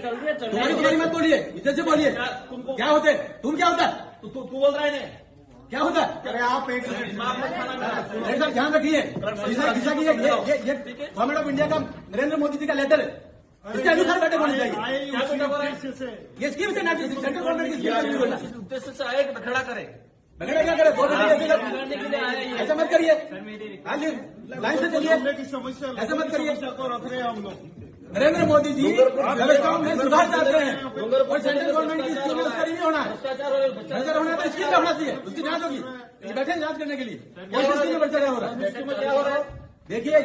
तुम्हारी मत बोलिए, इज्जत से बोलिए। क्या होते तुम, क्या होता है तू बोल रहा है क्या होता है? अरे आप एक साहब ध्यान रखिए, दिशा की ये गवर्नमेंट ऑफ इंडिया का नरेंद्र मोदी जी का लेटर है, इसके अनुसार बैठक होनी चाहिए। ये स्कीम से सेंट्रल गवर्नमेंट की स्कीम उद्देश्य से आए कि खड़ा करे, क्या करे? ऐसा मत करिए, लाइन से चलिए, की समस्या ऐसा मत करिए। को रख रहे हैं हम लोग। नरेंद्र मोदी जी व्यवस्थाओं में सुधार चाहते हैं और सेंट्रल गवर्नमेंट की स्कीम उसका नहीं होना है। भ्रष्टाचार होना है तो स्कीम का होना चाहिए, उसकी जांच होगी। ये बैठे जांच करने के लिए कौन सी स्कीम में भ्रष्टाचार हो रहा है? देखिए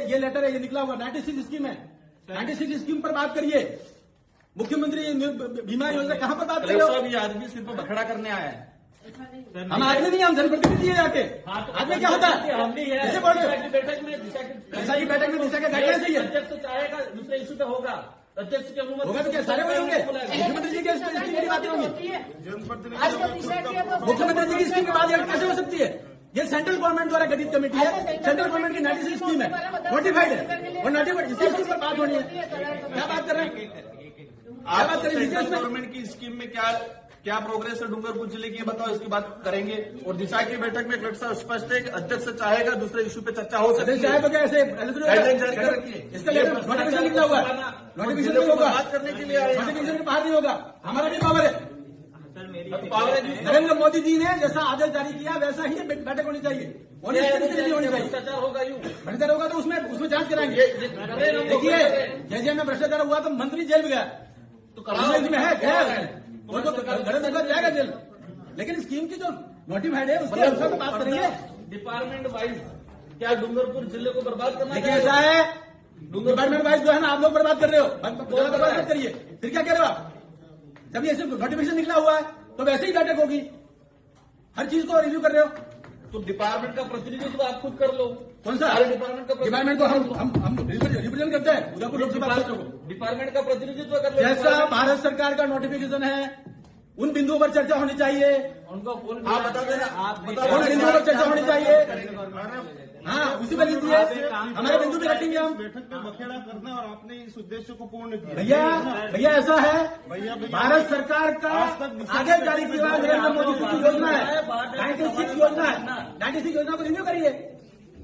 ये लेटर है, ये निकला हुआ 96 स्कीम है। 96 स्कीम पर बात करिए। मुख्यमंत्री बीमा योजना कहाँ पर बात करिए? सब ये आदमी सिर्फ बखड़ा करने आया है। हम आदमी नहीं, हम जनप्रतिनिधि है जाके। आदमी क्या होता है? कैसे बोल रहे हो? बैठक में दिशा की बैठक में दिशा का गाइडलाइन चाहिए। अध्यक्ष चाहेगा दूसरे इशू पे होगा, अध्यक्ष की अनुमति होगा तो क्या सारे वही होंगे? मुख्यमंत्री जी की स्कीम की बातें होंगी, मुख्यमंत्री जी की स्कीम की बात कैसे हो सकती है? ये सेंट्रल गवर्नमेंट द्वारा गठित कमेटी है, सेंट्रल गवर्नमेट की 96 स्कीम है, नोटिफाइड है और नोटिफाइड इसी स्कीम पर बात होनी है। क्या बात कर रहे हैं? आप सेंट्रल गवर्नमेंट की स्कीम में क्या प्रोग्रेस है डूंगरपुर जिले की, बताओ, इसकी बात करेंगे। और दिशा की बैठक में कलेक्टर स्पष्ट है कि अध्यक्ष चाहेगा दूसरे इशू पे चर्चा हो सकती है। चाहे तो क्या ऐसे गाइडलाइन जारी कर रखी है, इसका नोटिफिकेशन निकला हुआ है, नोटिफिकेशन नहीं होगा, बात करने के लिए आए, नोटिफिकेशन के बाहर नहीं होगा। हमारा भी पावर है, नरेंद्र मोदी जी ने जैसा आदेश जारी किया वैसा ही बैठक होनी चाहिए, होनी चाहिए। भ्रष्टाचार होगा भ्रष्टाचार होगा तो उसमें जांच कराएंगे। देखिए जैसे में भ्रष्टाचार हुआ तो मंत्री जेल में गया, तो कराने में है गया वो तो गलत जाएगा जेल, लेकिन स्कीम की जो नोटिफाइड है उसके अनुसार तो बात करेंगे। डिपार्टमेंट वाइज क्या डूंगरपुर जिले को बर्बाद करना? देखिए ऐसा है, डिपार्टमेंट वाइज जो है ना आप लोग बर्बाद कर रहे हो, बर्बाद मत करिए। फिर क्या कह रहे हो आप? जब ये नोटिफिकेशन निकला हुआ है तो वैसे ही बैठक होगी, हर चीज को रिव्यू कर रहे हो तो डिपार्टमेंट का प्रतिनिधित्व आप खुद कर लो। कौन सा डिपार्टमेंट को हम रिप्रेजेंट करते हैं उदयपुर लोकसभा क्षेत्र को। डिपार्टमेंट का प्रतिनिधित्व कर लो। जैसा भारत सरकार का नोटिफिकेशन है उन बिंदुओं पर चर्चा होनी चाहिए, उनको आप बता देना, उन बिंदुओं पर चर्चा होनी चाहिए। हाँ उसी पर लीजिए, हमारे बिंदु भी रखेंगे हम। बैठक में बखेड़ा करना और आपने इस उद्देश्य को पूर्ण किया। भैया ऐसा है, भारत सरकार का आगे जारी किया नरेंद्र मोदी जी की योजना है, 96 योजना है, 96 योजना को रिन्यू करिए।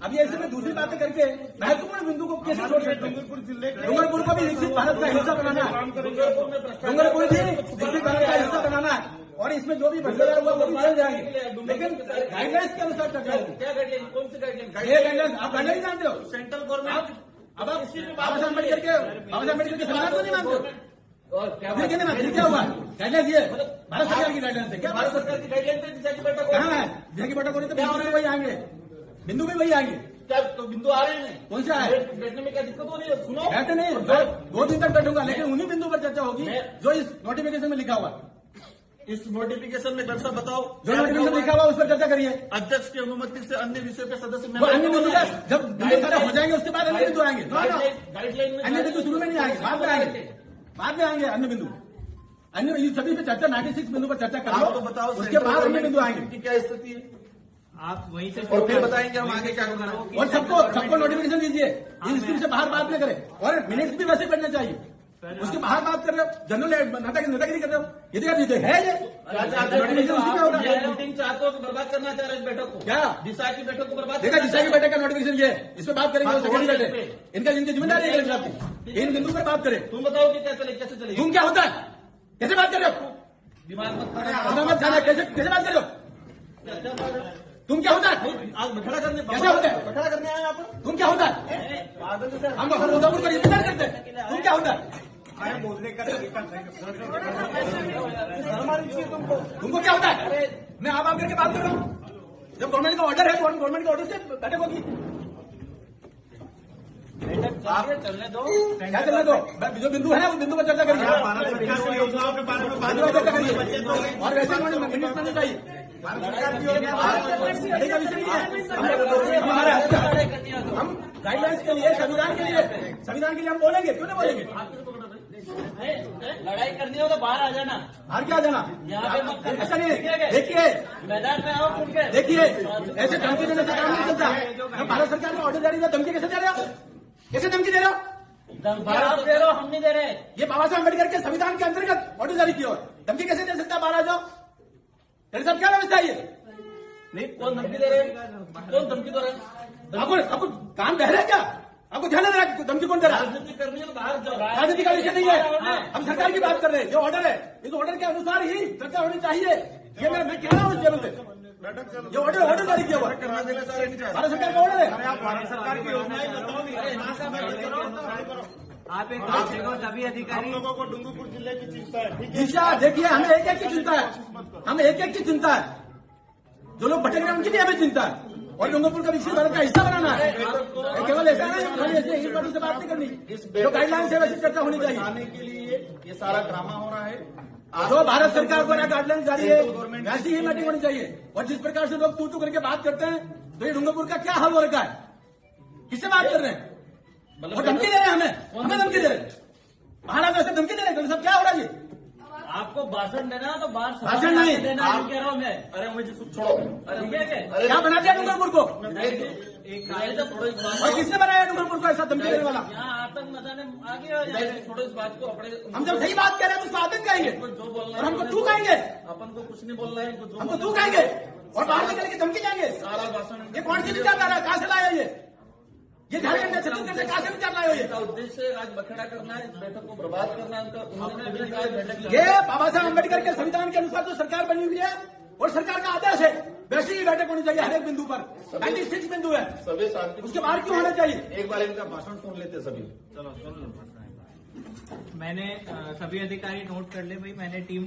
अभी ऐसे में दूसरी बातें करके महत्वपूर्ण बिंदु को कैसे छोड़ सकते? डूंगरपुर को भी विकसित भारत का हिस्सा बनाना है, डूंगरपुर भी विकसित भारत का हिस्सा बनाना है और इसमें जो भी भ्रष्टाचार हुआ वो भी जेल जाएंगे, लेकिन गाइडलाइंस के अनुसार चर्चा होगी। क्या गाइडलाइन? कौन सी गाइडलाइन? ये गाइडलाइंस आप गाइडलाइन जानते हो? सेंट्रल गवर्नमेंट अब आप बाबा साहब अम्बेडकर के संविधान को नहीं मानते हो? फिर क्या हुआ? गाइडलाइंस ये भारत सरकार की गाइडलाइंस है। क्या भारत सरकार की गाइडलाइन पे दिशा की बैठक कहाँ है? दिशा की बैठक हो रही तो बिंदु भी वही आएंगे, बिंदु भी वही आएंगे। क्या तो बिंदु आ रहे हैं? कौन सा है? बैठने में क्या दिक्कत हो रही है? सुनो, बैठे नहीं, 2 दिन तक बैठूंगा, लेकिन उन्हीं बिंदु पर चर्चा होगी जो इस नोटिफिकेशन में लिखा हुआ। इस नोटिफिकेशन में दर्शा बताओ, जो नोटिफिकेशन लिखा हुआ उस पर चर्चा करिए। अध्यक्ष की अनुमति से अन्य विषय पे सदस्य अन्य बिंदु जब बिंदु सारे हो जाएंगे उसके बाद अन्य बिंदु आएंगे। गाइडलाइन में अन्य बिंदु शुरू में नहीं आएंगे, बाद में आएंगे, बाद में आएंगे अन्य बिंदु। अन्य सभी पे चर्चा 96 बिंदु पर चर्चा कर लो, तो बताओ उसके बाद अन्य बिंदु आएंगे की क्या स्थिति है, आप वहीं से और फिर बताएंगे हम आगे क्या करना है। और सबको नोटिफिकेशन दीजिए, इस स्कीम से बाहर बात न करें और मिनट्स भी वैसे करने चाहिए। उसके बाहर बात कर रहे हो, जनरल नेतागिरी कर रहे हो, ये तो है ये नोटिफिकेशन उसी में होगा। मीटिंग चाहते हो तो बर्बाद करना चाह रहे इस बैठक को? क्या दिशा की बैठक को बर्बाद? देखा दिशा की बैठक का नोटिफिकेशन ये है, इस पर बात करेंगे। इनका इनकी जिम्मेदारी है, इन बिंदु पर बात करें। तुम बताओ कि क्या चले, कैसे चलेगी? तुम क्या होता है? कैसे बात कर रहे हो? दिमाग मत खाना, कैसे बात कर रहे हो? तुम क्या होता है? आज बखड़ा करने कैसे होता है? बखड़ा करने आए आप? तुम क्या होता है? हम उदयपुर पर इंतजार करते हैं, तुम क्या होता है? बोलने का तुमको क्या होता है? मैं आप करके बात कर रहा हूँ, जब गवर्नमेंट का ऑर्डर है गवर्नमेंट के ऑर्डर से बैठक होगी। चलने दो, क्या चलने दो? जो बिंदु है उस बिंदु पर चर्चा करिए, योजनाओं के बारे में चर्चा करिए और वैसे मिनट नहीं चाहिए। हम गाइडलाइंस के लिए, संविधान के लिए हम बोलेंगे, क्यों नहीं बोलेंगे? लड़ाई करनी हो तो बाहर आ जाना। बाहर क्या जाना? यहाँ पे मत, ऐसा नहीं है। देखिए मैदान में आओ खुल के। देखिए ऐसे धमकी देने से काम नहीं चलता। भारत सरकार का ऑर्डर जारी है, धमकी कैसे दे रहे हो? कैसे धमकी दे रहे हो? धमकी आप दे रहे हो, हम नहीं दे रहे। ये बाबा साहब अम्बेडकर के संविधान के अंतर्गत ऑर्डर जारी किया है। धमकी कैसे दे सकता है बाहर आ जाओ? तेरे साहब क्या व्यवस्था है ये? नहीं, कौन धमकी दे रहे हैं? कौन धमकी दे रहा है? आपको कान बहरा है क्या? आपको ध्यान नहीं रहा धमकी कौन दे रहा है? राजनीति करनी है तो बाहर जाओ। राजनीति का विषय नहीं है, हम सरकार की बात कर रहे हैं। जो ऑर्डर है इस ऑर्डर के अनुसार ही चर्चा होनी चाहिए। ये मैं कह रहा हूँ इस टेबल पे ये ऑर्डर जारी किया हुआ है। करना देना चाह रहे नहीं चाह रहे। भारत सरकार का ऑर्डर है। आप भारत सरकार की योजनाएं बताओ नहीं। आप एक बात देखो, सभी अधिकारी हम लोगों को डूंगरपुर जिले की चिंता है, ठीक है? दिशा देखिए, हमें एक एक की चिंता है, हमें एक एक की चिंता है। जो लोग भटक रहे हैं उनकी भी हमें चिंता है। और डूंगरपुर का विकसित भारत का हिस्सा बनाना है। केवल ऐसा नहीं खाली ऐसे ही बातों से बात नहीं करनी, जो गाइडलाइन है वैसे चर्चा होनी चाहिए। आने के लिए ये सारा ड्रामा हो रहा है। जो भारत सरकार द्वारा गाइडलाइन जारी है वैसी ही मीटिंग होनी चाहिए। और जिस प्रकार से लोग तू करके बात करते हैं, तो ये डूंगरपुर का क्या हाल हो रखा है? किससे बात कर रहे हैं? और धमकी दे रहे हैं हमें धमकी दे रहे हैं। बाहर आकर ऐसे धमकी दे रहे हैं। सब क्या हो रहा है ये? आपको भाषण देना है तो बाहर भाषण नहीं देना है, कह रहा हूँ मैं। अरे मुझे छोड़ो। अरे ठीक है, क्या बना दिया डूंगरपुर को? थोड़ा और किसने बनाया डूंगरपुर को ऐसा धमकी देने वाला? यहाँ आतंक मचाने आगे हो जाए। छोड़ो इस बात को। अपने हम जब सही बात कह रहे हैं तो उसको आतंक कहेंगे जो बोलना और हमको तू कहेंगे, अपन को कुछ नहीं बोलना है। इनको जो हमको तू कहेंगे और बाहर निकल के धमकी जाएंगे। सारा भाषण ये कौन सी विचारधारा है? कहां से लाया ये झारखंड में छत्तीसगढ़ से कहां से विचार लाया ये? का उद्देश्य आज बखेड़ा करना है, इस बैठक को बर्बाद करना है। उन्होंने भी कहा बैठक ये बाबा साहब अम्बेडकर के संविधान के अनुसार जो सरकार बनी हुई है और सरकार का आदेश है, वैसी ही बैठक होनी चाहिए हर एक बिंदु पर। 96 बिंदु है, सभी शांति। उसके बाहर क्यों होना चाहिए? एक बार इनका भाषण सुन लेते सभी। मैंने सभी अधिकारी नोट कर ले भाई, मैंने टीम